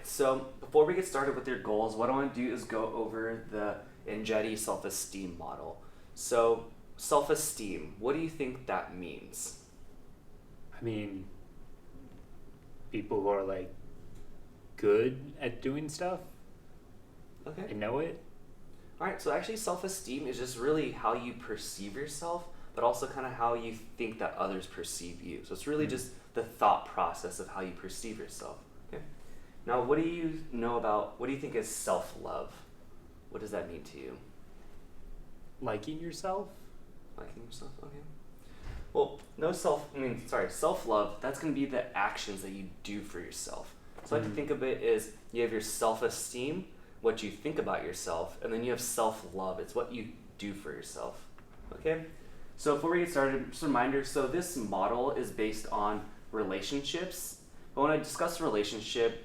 so before we get started with your goals, what I want to do is go over the Engetti self-esteem model. So, self-esteem, what do you think that means? I mean, people who are like good at doing stuff Okay. and know it. All right, so actually, self-esteem is just really how you perceive yourself, but also kind of how you think that others perceive you. So it's really just the thought process of how you perceive yourself. Okay. Now, what do you know about? What do you think is self-love? What does that mean to you? Liking yourself? Liking yourself. Okay. Well, self-love. That's going to be the actions that you do for yourself. So I like to think of it as you have your self-esteem, what you think about yourself, and then you have self-love. It's what you do for yourself. Okay? So before we get started, just a reminder, so this model is based on relationships. But when I discuss relationship,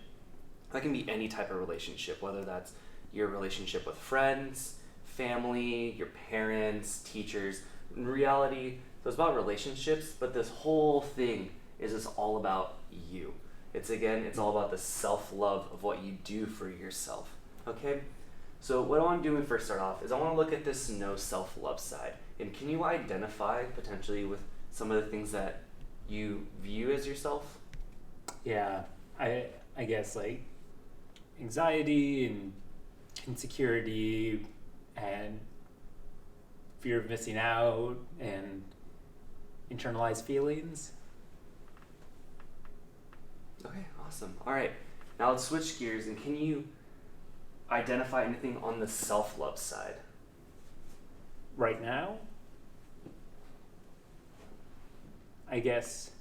that can be any type of relationship, whether that's your relationship with friends, family, your parents, teachers. In reality, so it's about relationships, but this whole thing is just all about you. It's all about the self-love of what you do for yourself. Okay? So what I want to do when we first start off is I want to look at this no self-love side. And can you identify potentially with some of the things that you view as yourself? Yeah, I guess like anxiety and insecurity and fear of missing out and internalized feelings. Okay, awesome. All right, now let's switch gears, and can you identify anything on the self-love side? Right now, I guess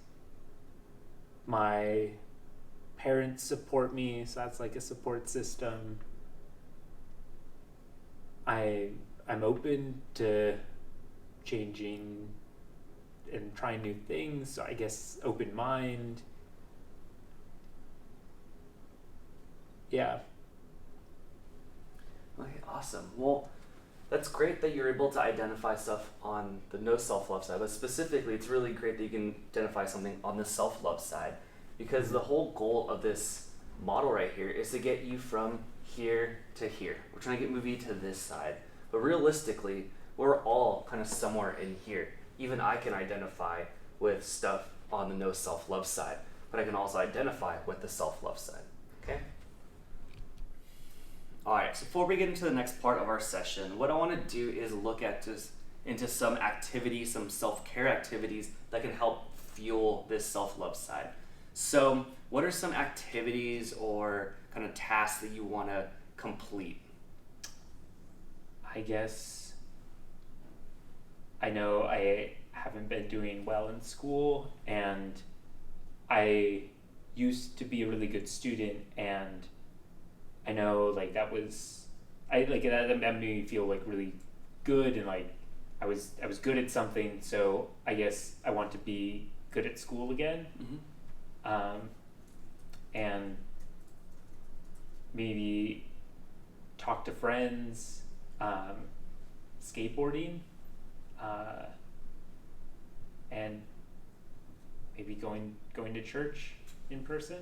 my parents support me, so that's like a support system. I'm open to changing and trying new things, so I guess open mind. Yeah. Okay, awesome. Well, that's great that you're able to identify stuff on the no self-love side, but specifically, it's really great that you can identify something on the self-love side, because the whole goal of this model right here is to get you from here to here. We're trying to get movie to this side, but realistically, we're all kind of somewhere in here. Even I can identify with stuff on the no self-love side, but I can also identify with the self-love side. Okay? Alright, so before we get into the next part of our session, what I want to do is look at into some activities, some self-care activities that can help fuel this self-love side. So, what are some activities or kind of tasks that you want to complete? I guess I know I haven't been doing well in school, and I used to be a really good student, and I know like that made me feel like really good, and like I was good at something, so I guess I want to be good at school again. And maybe talk to friends, skateboarding, and maybe going to church in person.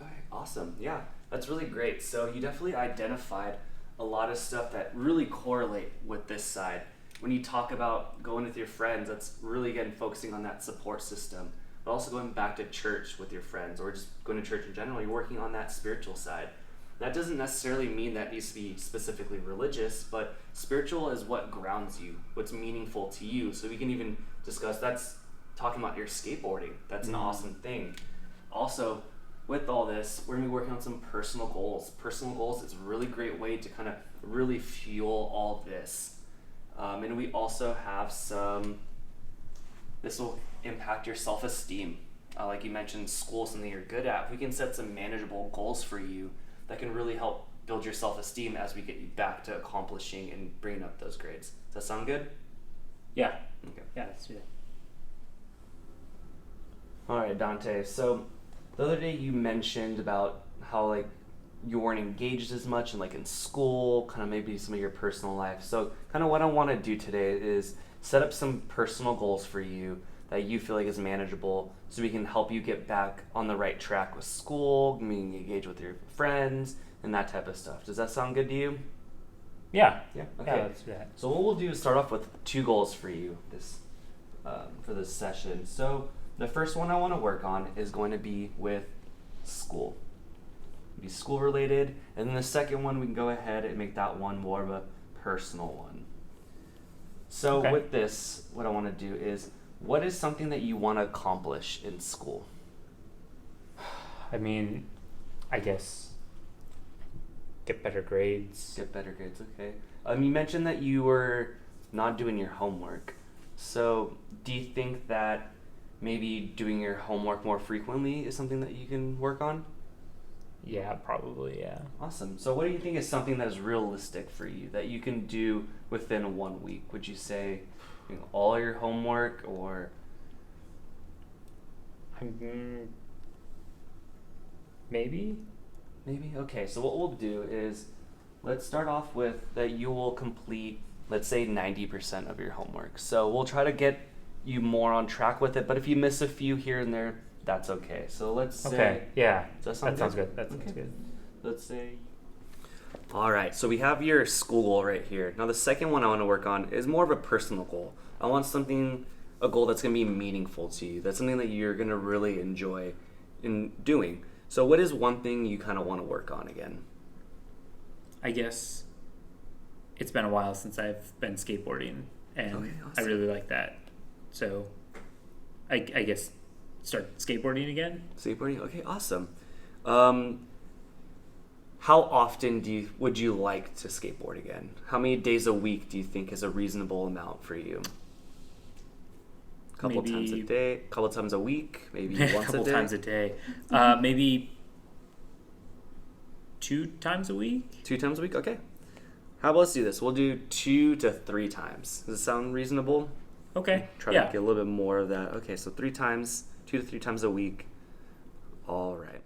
Okay, awesome. Yeah, that's really great. So you definitely identified a lot of stuff that really correlate with this side. When you talk about going with your friends, that's really, again, focusing on that support system, but also going back to church with your friends, or just going to church in general. You're working on that spiritual side. That doesn't necessarily mean that needs to be specifically religious, but spiritual is what grounds you, what's meaningful to you. So we can even discuss, that's talking about your skateboarding. That's an awesome thing. Also, with all this, we're going to be working on some personal goals. Personal goals is a really great way to kind of really fuel all this. And we also have this will impact your self-esteem. Like you mentioned, school is something you're good at. We can set some manageable goals for you that can really help build your self-esteem as we get you back to accomplishing and bringing up those grades. Does that sound good? Yeah. Okay. Yeah, let's do that. All right, Dante. So the other day you mentioned about how like you weren't engaged as much in school, kind of maybe some of your personal life. So kind of what I want to do today is set up some personal goals for you that you feel like is manageable so we can help you get back on the right track with school, meaning engage with your friends, and that type of stuff. Does that sound good to you? Yeah. Yeah. Yeah, Okay. let's do that. So what we'll do is start off with 2 goals for you for this session. So the first one I want to work on is going to be with school. Be school related, and then the second one we can go ahead and make that one more of a personal one. So Okay. with this, what I want to do is, what is something that you want to accomplish in school? I mean, I guess get better grades. Get better grades, okay. You mentioned that you were not doing your homework. So do you think that maybe doing your homework more frequently is something that you can work on? Yeah, probably, yeah. Awesome. So what do you think is something that is realistic for you that you can do within 1 week? Would you say all your homework, or Maybe? maybe? Okay, so what we'll do is let's start off with that you will complete, let's say, 90% of your homework. So we'll try to get you more on track with it, but if you miss a few here and there, that's okay. So let's say... Okay, yeah. Does that Sounds good. That sounds Okay. good. Let's say... All right, so we have your school goal right here. Now the second one I want to work on is more of a personal goal. I want a goal that's going to be meaningful to you. That's something that you're going to really enjoy in doing. So what is one thing you kind of want to work on again? I guess it's been a while since I've been skateboarding, and Okay, I awesome. really like that. So I guess start skateboarding again. Skateboarding? Okay, awesome. How often would you like to skateboard again? How many days a week do you think is a reasonable amount for you? Couple times a day, couple times a week, maybe once a day? A couple times a day. Maybe 2 times a week? 2 times a week? Okay. How about let's do this? We'll do 2 to 3 times. Does it sound reasonable? Okay. Try to get a little bit more of that. Okay, so 2 to 3 times a week. All right.